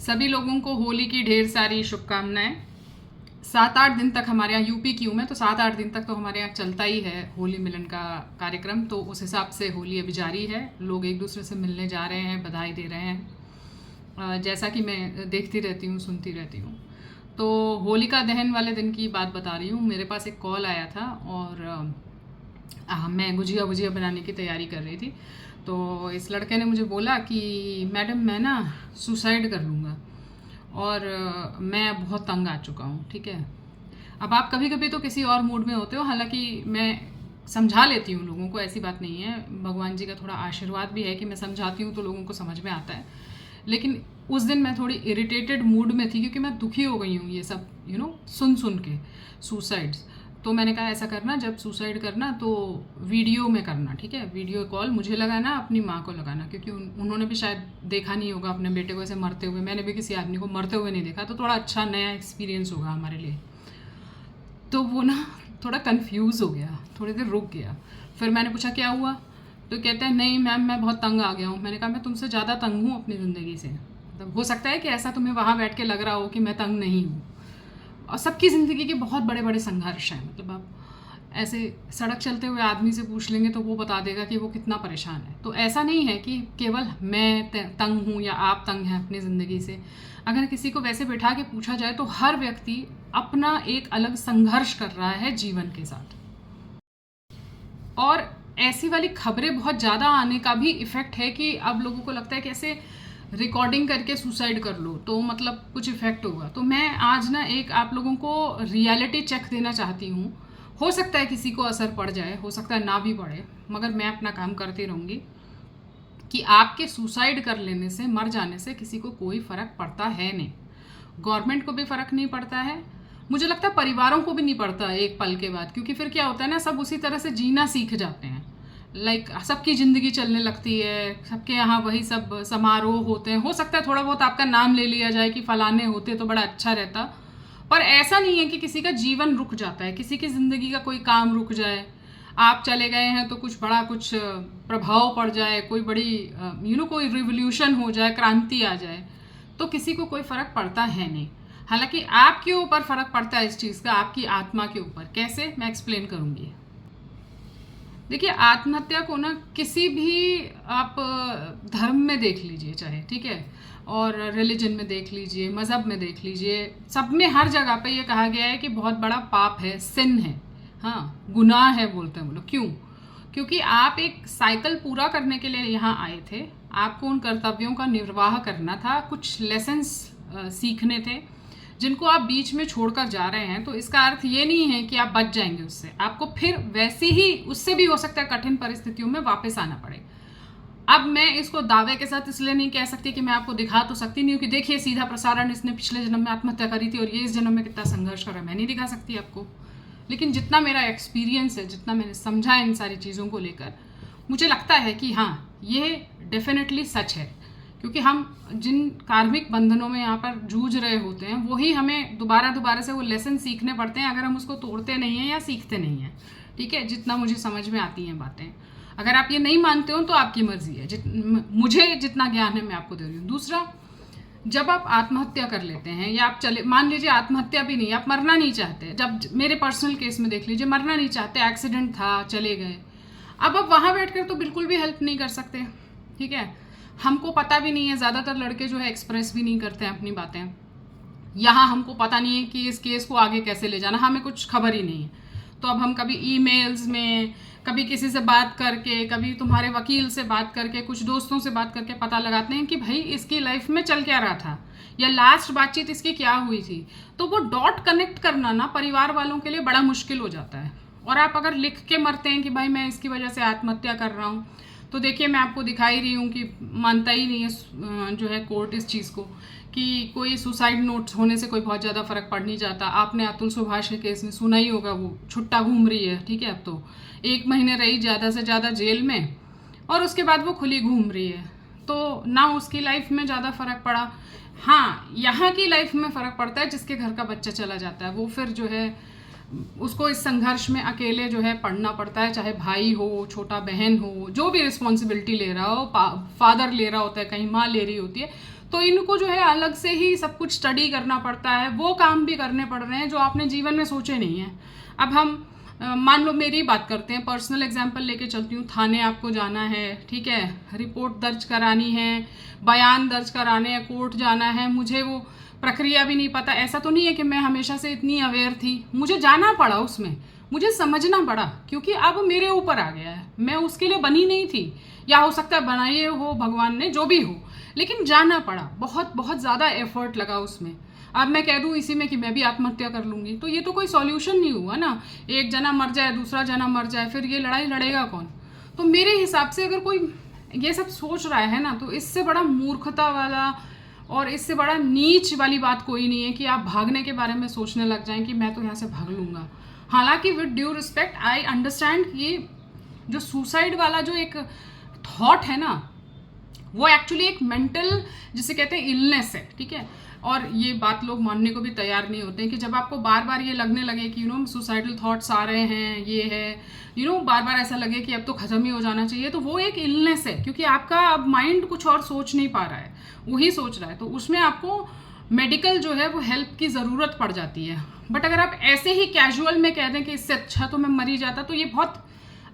सभी लोगों को होली की ढेर सारी शुभकामनाएं। 7-8 दिन तक हमारे यहाँ, यूपी की हूँ मैं, तो 7-8 दिन तक तो हमारे यहाँ चलता ही है होली मिलन का कार्यक्रम। तो उस हिसाब से होली अभी जारी है, लोग एक दूसरे से मिलने जा रहे हैं, बधाई दे रहे हैं। जैसा कि मैं देखती रहती हूँ, सुनती रहती हूँ। तो होलिका दहन वाले दिन की बात बता रही हूँ। मेरे पास एक कॉल आया था और मैं गुजिया वुजिया बनाने की तैयारी कर रही थी। तो इस लड़के ने मुझे बोला कि मैडम मैं ना सुसाइड कर लूँगा और मैं बहुत तंग आ चुका हूँ। ठीक है, अब आप कभी कभी तो किसी और मूड में होते हो, हालांकि मैं समझा लेती हूँ लोगों को, ऐसी बात नहीं है। भगवान जी का थोड़ा आशीर्वाद भी है कि मैं समझाती हूँ तो लोगों को समझ में आता है। लेकिन उस दिन मैं थोड़ी इरिटेटेड मूड में थी क्योंकि मैं दुखी हो गई हूँ ये सब सुन सुन के सुसाइड्स। तो मैंने कहा ऐसा करना, जब सुसाइड करना तो वीडियो में करना, ठीक है, वीडियो कॉल मुझे लगाना, अपनी माँ को लगाना, क्योंकि उन्होंने भी शायद देखा नहीं होगा अपने बेटे को ऐसे मरते हुए। मैंने भी किसी आदमी को मरते हुए नहीं देखा, तो थोड़ा अच्छा नया एक्सपीरियंस होगा हमारे लिए। तो वो ना थोड़ा कंफ्यूज हो गया, थोड़ी देर रुक गया। फिर मैंने पूछा क्या हुआ, तो कहते हैं नहीं मैम मैं बहुत तंग आ गया हूँ। मैंने कहा मैं तुमसे ज़्यादा तंग हूँ अपनी ज़िंदगी से। मतलब हो सकता है कि ऐसा तुम्हें वहाँ बैठ के लग रहा हो कि मैं तंग नहीं हूँ, और सबकी ज़िंदगी के बहुत बड़े बड़े संघर्ष हैं। मतलब आप ऐसे सड़क चलते हुए आदमी से पूछ लेंगे तो वो बता देगा कि वो कितना परेशान है। तो ऐसा नहीं है कि केवल मैं तंग हूँ या आप तंग हैं अपनी ज़िंदगी से। अगर किसी को वैसे बैठा के पूछा जाए तो हर व्यक्ति अपना एक अलग संघर्ष कर रहा है जीवन के साथ। और ऐसी वाली खबरें बहुत ज़्यादा आने का भी इफ़ेक्ट है कि अब लोगों को लगता है कि ऐसे रिकॉर्डिंग करके सुसाइड कर लो तो मतलब कुछ इफ़ेक्ट होगा। तो मैं आज ना एक आप लोगों को रियलिटी चेक देना चाहती हूँ। हो सकता है किसी को असर पड़ जाए, हो सकता है ना भी पड़े, मगर मैं अपना काम करती रहूँगी कि आपके सुसाइड कर लेने से, मर जाने से किसी को कोई फ़र्क पड़ता है नहीं। गवर्नमेंट को भी फ़र्क नहीं पड़ता है, मुझे लगता है परिवारों को भी नहीं पड़ता है एक पल के बाद, क्योंकि फिर क्या होता है ना, सब उसी तरह से जीना सीख जाते हैं। सबकी ज़िंदगी चलने लगती है, सबके यहाँ वही सब समारोह होते हैं। हो सकता है थोड़ा बहुत आपका नाम ले लिया जाए कि फलाने होते तो बड़ा अच्छा रहता, पर ऐसा नहीं है कि किसी का जीवन रुक जाता है, किसी की ज़िंदगी का कोई काम रुक जाए। आप चले गए हैं तो कुछ बड़ा कुछ प्रभाव पड़ जाए, कोई बड़ी कोई रिवोल्यूशन हो जाए, क्रांति आ जाए, तो किसी को कोई फ़र्क पड़ता है नहीं। हालांकि आपके ऊपर फ़र्क पड़ता है इस चीज़ का, आपकी आत्मा के ऊपर। कैसे, मैं एक्सप्लेन करूँगी। देखिए, आत्महत्या को ना किसी भी आप धर्म में देख लीजिए चाहे, ठीक है, और रिलीजन में देख लीजिए, मज़हब में देख लीजिए, सब में हर जगह पे ये कहा गया है कि बहुत बड़ा पाप है, सिन है, हाँ गुनाह है बोलते हैं वो लोग। क्यों? क्योंकि आप एक साइकिल पूरा करने के लिए यहाँ आए थे, आपको उन कर्तव्यों का निर्वाह करना था, कुछ लेसन्स सीखने थे जिनको आप बीच में छोड़कर जा रहे हैं। तो इसका अर्थ ये नहीं है कि आप बच जाएंगे उससे, आपको फिर वैसी ही, उससे भी हो सकता है कठिन परिस्थितियों में वापस आना पड़े। अब मैं इसको दावे के साथ इसलिए नहीं कह सकती कि मैं आपको दिखा तो सकती नहीं हूँ कि देखिए सीधा प्रसारण, इसने पिछले जन्म में आत्महत्या करी थी और ये इस जन्म में कितना संघर्ष कर रहा है, मैं नहीं दिखा सकती आपको। लेकिन जितना मेरा एक्सपीरियंस है, जितना मैंने समझा इन सारी चीज़ों को लेकर, मुझे लगता है कि हाँ ये डेफिनेटली सच है। क्योंकि हम जिन कार्मिक बंधनों में यहाँ पर जूझ रहे होते हैं, वही हमें दोबारा दोबारा से वो लेसन सीखने पड़ते हैं अगर हम उसको तोड़ते नहीं हैं या सीखते नहीं हैं। ठीक है, जितना मुझे समझ में आती हैं बातें। अगर आप ये नहीं मानते हो तो आपकी मर्जी है, मुझे जितना ज्ञान है मैं आपको दे रही हूँ। दूसरा, जब आप आत्महत्या कर लेते हैं या आप चले, मान लीजिए आत्महत्या भी नहीं, आप मरना नहीं चाहते, जब मेरे पर्सनल केस में देख लीजिए, मरना नहीं चाहते, एक्सीडेंट था, चले गए, अब आप वहाँ बैठकर तो बिल्कुल भी हेल्प नहीं कर सकते। ठीक है, हमको पता भी नहीं है, ज़्यादातर लड़के जो है एक्सप्रेस भी नहीं करते हैं अपनी बातें। यहाँ हमको पता नहीं है कि इस केस को आगे कैसे ले जाना, हमें कुछ खबर ही नहीं है। तो अब हम कभी ईमेल्स में, कभी किसी से बात करके, कभी तुम्हारे वकील से बात करके, कुछ दोस्तों से बात करके पता लगाते हैं कि भाई इसकी लाइफ में चल क्या रहा था या लास्ट बातचीत इसकी क्या हुई थी। तो वो डॉट कनेक्ट करना ना परिवार वालों के लिए बड़ा मुश्किल हो जाता है। और आप अगर लिख के मरते हैं कि भाई मैं इसकी वजह से आत्महत्या कर रहा हूँ, तो देखिए मैं आपको दिखाई रही हूँ कि मानता ही नहीं है जो है कोर्ट इस चीज़ को, कि कोई सुसाइड नोट होने से कोई बहुत ज़्यादा फ़र्क पड़ नहीं जाता। आपने अतुल सुभाष के केस में सुना ही होगा, वो छुट्टा घूम रही है, ठीक है, अब तो 1 महीने रही ज़्यादा से ज़्यादा जेल में और उसके बाद वो खुली घूम रही है। तो ना उसकी लाइफ में ज़्यादा फ़र्क पड़ा। हाँ, यहाँ की लाइफ में फ़र्क पड़ता है जिसके घर का बच्चा चला जाता है, वो फिर जो है उसको इस संघर्ष में अकेले जो है पढ़ना पड़ता है, चाहे भाई हो, छोटा बहन हो, जो भी रिस्पॉन्सिबिलिटी ले रहा हो, फादर ले रहा होता है, कहीं माँ ले रही होती है। तो इनको जो है अलग से ही सब कुछ स्टडी करना पड़ता है, वो काम भी करने पड़ रहे हैं जो आपने जीवन में सोचे नहीं हैं। अब हम मान लो मेरी बात करते हैं, पर्सनल एग्जांपल लेके चलती हूँ। थाने आपको जाना है, ठीक है, रिपोर्ट दर्ज करानी है, बयान दर्ज कराने हैं, कोर्ट जाना है। मुझे वो प्रक्रिया भी नहीं पता। ऐसा तो नहीं है कि मैं हमेशा से इतनी अवेयर थी, मुझे जाना पड़ा उसमें, मुझे समझना पड़ा, क्योंकि अब मेरे ऊपर आ गया है। मैं उसके लिए बनी नहीं थी, या हो सकता है बनाइए हो भगवान ने, जो भी हो, लेकिन जाना पड़ा। बहुत बहुत ज़्यादा एफर्ट लगा उसमें। अब मैं कह दूँ इसी में कि मैं भी आत्महत्या कर लूँगी, तो ये तो कोई सॉल्यूशन नहीं हुआ ना। एक जना मर जाए, दूसरा जना मर जाए, फिर ये लड़ाई लड़ेगा कौन? तो मेरे हिसाब से अगर कोई ये सब सोच रहा है ना, तो इससे बड़ा मूर्खता वाला और इससे बड़ा नीच वाली बात कोई नहीं है कि आप भागने के बारे में सोचने लग जाएं कि मैं तो यहाँ से भाग लूँगा। हालांकि with due respect I understand कि जो सुसाइड वाला जो एक थॉट है ना, वो एक्चुअली एक मेंटल, जिसे कहते हैं, इलनेस है, ठीक है। और ये बात लोग मानने को भी तैयार नहीं होते हैं कि जब आपको बार बार ये लगने लगे कि सुसाइडल थॉट्स आ रहे हैं, ये है, बार बार ऐसा लगे कि अब तो ख़त्म ही हो जाना चाहिए, तो वो एक इलनेस है, क्योंकि आपका अब माइंड कुछ और सोच नहीं पा रहा है, वही सोच रहा है। तो उसमें आपको मेडिकल जो है वो हेल्प की ज़रूरत पड़ जाती है। बट अगर आप ऐसे ही कैजुअल में कह दें कि इससे अच्छा तो मैं मर ही जाता, तो ये बहुत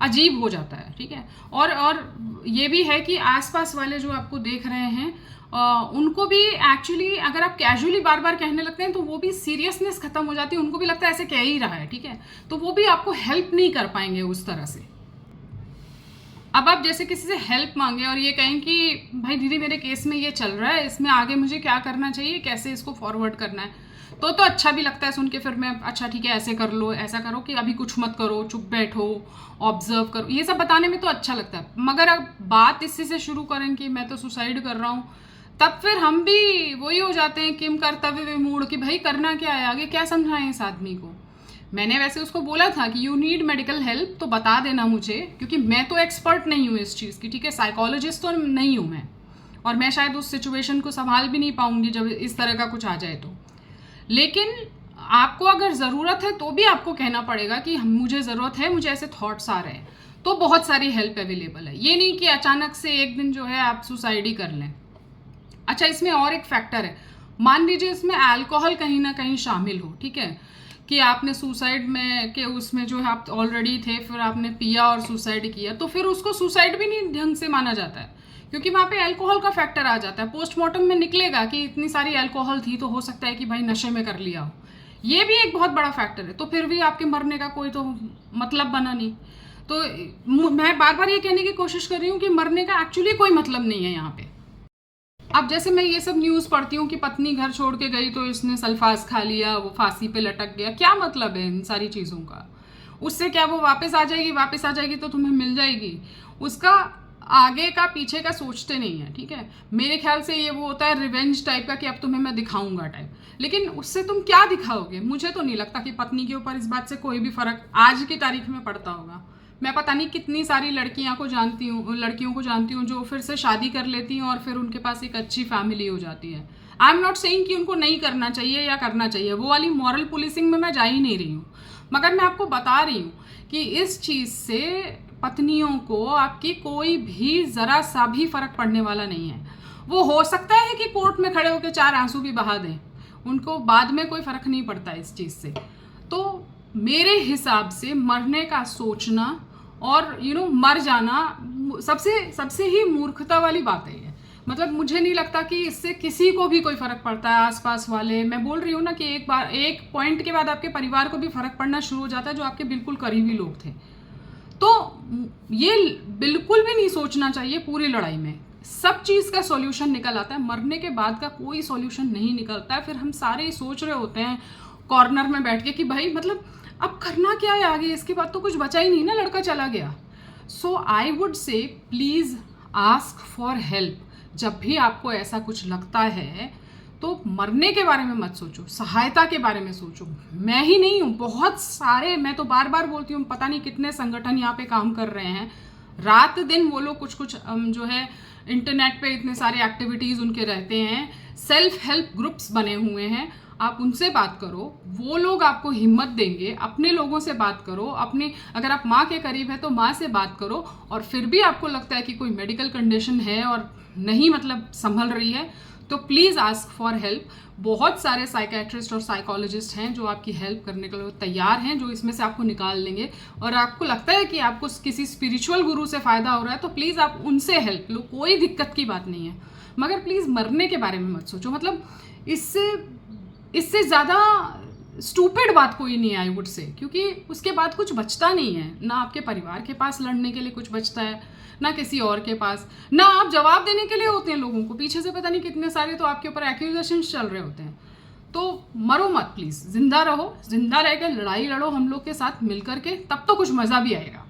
अजीब हो जाता है, ठीक है। और ये भी है कि आसपास वाले जो आपको देख रहे हैं उनको भी एक्चुअली अगर आप कैजुअली बार बार कहने लगते हैं तो वो भी सीरियसनेस खत्म हो जाती है, उनको भी लगता है ऐसे कह ही रहा है, ठीक है, तो वो भी आपको हेल्प नहीं कर पाएंगे उस तरह से। अब आप जैसे किसी से हेल्प मांगे और ये कहें कि भाई दीदी मेरे केस में ये चल रहा है, इसमें आगे मुझे क्या करना चाहिए, कैसे इसको फॉरवर्ड करना है, तो अच्छा भी लगता है सुन के। फिर मैं अच्छा ठीक है ऐसे कर लो, ऐसा करो कि अभी कुछ मत करो, चुप बैठो, ऑब्जर्व करो, ये सब बताने में तो अच्छा लगता है। मगर अब बात इसी से शुरू करें कि मैं तो सुसाइड कर रहा हूँ, तब फिर हम भी वही हो जाते हैं किम कर्तव्य विमूढ़ कि भाई करना क्या है, आगे क्या समझाएं इस आदमी को। मैंने वैसे उसको बोला था कि यू नीड मेडिकल हेल्प तो बता देना मुझे, क्योंकि मैं तो एक्सपर्ट नहीं हूँ इस चीज़ की, ठीक है, साइकोलॉजिस्ट तो नहीं हूँ मैं, और मैं शायद उस सिचुएशन को संभाल भी नहीं पाऊंगी जब इस तरह का कुछ आ जाए तो। लेकिन आपको अगर ज़रूरत है तो भी आपको कहना पड़ेगा कि मुझे ज़रूरत है, मुझे ऐसे थॉट्स आ रहे हैं, तो बहुत सारी हेल्प अवेलेबल है। ये नहीं कि अचानक से एक दिन जो है आप सुसाइड ही कर लें। अच्छा, इसमें और एक फैक्टर है, मान लीजिए इसमें अल्कोहल कहीं ना कहीं शामिल हो, ठीक है, कि आपने सुसाइड में के उसमें जो है आप ऑलरेडी थे, फिर आपने पिया और सुसाइड किया, तो फिर उसको सुसाइड भी नहीं ढंग से माना जाता है, क्योंकि वहाँ पे अल्कोहल का फैक्टर आ जाता है। पोस्टमार्टम में निकलेगा कि इतनी सारी अल्कोहल थी, तो हो सकता है कि भाई नशे में कर लिया हो, ये भी एक बहुत बड़ा फैक्टर है। तो फिर भी आपके मरने का कोई तो मतलब बना नहीं। तो मैं बार बार ये कहने की कोशिश कर रही हूँ कि मरने का एक्चुअली कोई मतलब नहीं है यहाँ पे। अब जैसे मैं ये सब न्यूज़ पढ़ती हूँ कि पत्नी घर छोड़ के गई तो इसने सल्फास खा लिया, वो फांसी पे लटक गया, क्या मतलब है इन सारी चीज़ों का? उससे क्या वो वापस आ जाएगी? वापस आ जाएगी तो तुम्हें मिल जाएगी, उसका आगे का पीछे का सोचते नहीं है, ठीक है। मेरे ख्याल से ये वो होता है रिवेंज टाइप का कि अब तुम्हें मैं दिखाऊंगा टाइप, लेकिन उससे तुम क्या दिखाओगे? मुझे तो नहीं लगता कि पत्नी के ऊपर इस बात से कोई भी फर्क आज की तारीख में पड़ता होगा। मैं पता नहीं कितनी सारी लड़कियों को जानती हूँ जो फिर से शादी कर लेती हैं और फिर उनके पास एक अच्छी फैमिली हो जाती है। आई एम नॉट सेइंग कि उनको नहीं करना चाहिए या करना चाहिए, वो वाली मॉरल पुलिसिंग में मैं जा ही नहीं रही हूँ, मगर मैं आपको बता रही हूँ कि इस चीज़ से पत्नियों को आपकी कोई भी ज़रा सा भी फ़र्क पड़ने वाला नहीं है। वो हो सकता है कि कोर्ट में खड़े होकर 4 आंसू भी बहा दें, उनको बाद में कोई फ़र्क नहीं पड़ता इस चीज़ से। तो मेरे हिसाब से मरने का सोचना और मर जाना सबसे ही मूर्खता वाली बात है ये। मतलब मुझे नहीं लगता कि इससे किसी को भी कोई फ़र्क पड़ता है। आसपास वाले, मैं बोल रही हूँ ना कि एक पॉइंट के बाद आपके परिवार को भी फ़र्क पड़ना शुरू हो जाता है, जो आपके बिल्कुल करीबी लोग थे। तो ये बिल्कुल भी नहीं सोचना चाहिए। पूरी लड़ाई में सब चीज़ का सॉल्यूशन निकल आता है, मरने के बाद का कोई सॉल्यूशन नहीं निकलता है। फिर हम सारे ही सोच रहे होते हैं कॉर्नर में बैठ के कि भाई मतलब अब करना क्या है आगे, इसके बाद तो कुछ बचा ही नहीं ना, लड़का चला गया। So I would say please ask for help. जब भी आपको ऐसा कुछ लगता है तो मरने के बारे में मत सोचो, सहायता के बारे में सोचो। मैं ही नहीं हूँ, बहुत सारे, मैं तो बार बार बोलती हूँ, पता नहीं कितने संगठन यहाँ पे काम कर रहे हैं, रात दिन वो लोग कुछ जो है इंटरनेट पे इतने सारे एक्टिविटीज़ उनके रहते हैं, सेल्फ हेल्प ग्रुप्स बने हुए हैं। आप उनसे बात करो, वो लोग आपको हिम्मत देंगे। अपने लोगों से बात करो, अगर आप माँ के करीब है तो माँ से बात करो, और फिर भी आपको लगता है कि कोई मेडिकल कंडीशन है और नहीं मतलब संभल रही है, तो प्लीज़ आस्क फॉर हेल्प। बहुत सारे साइकेट्रिस्ट और साइकोलॉजिस्ट हैं जो आपकी हेल्प करने के लिए तैयार हैं, जो इसमें से आपको निकाल लेंगे। और आपको लगता है कि आपको किसी स्पिरिचुअल गुरु से फ़ायदा हो रहा है तो प्लीज़ आप उनसे हेल्प लो, कोई दिक्कत की बात नहीं है। मगर प्लीज़ मरने के बारे में मत सोचो। मतलब इससे ज़्यादा स्टूपिड बात कोई नहीं है, आई वुड से, क्योंकि उसके बाद कुछ बचता नहीं है। ना आपके परिवार के पास लड़ने के लिए कुछ बचता है, ना किसी और के पास, ना आप जवाब देने के लिए होते हैं लोगों को। पीछे से पता नहीं कितने सारे तो आपके ऊपर एक्यूजेशन चल रहे होते हैं। तो मरो मत प्लीज़, जिंदा रहो, जिंदा रह के लड़ाई लड़ो हम लोग के साथ मिल करके, तब तो कुछ मज़ा भी आएगा।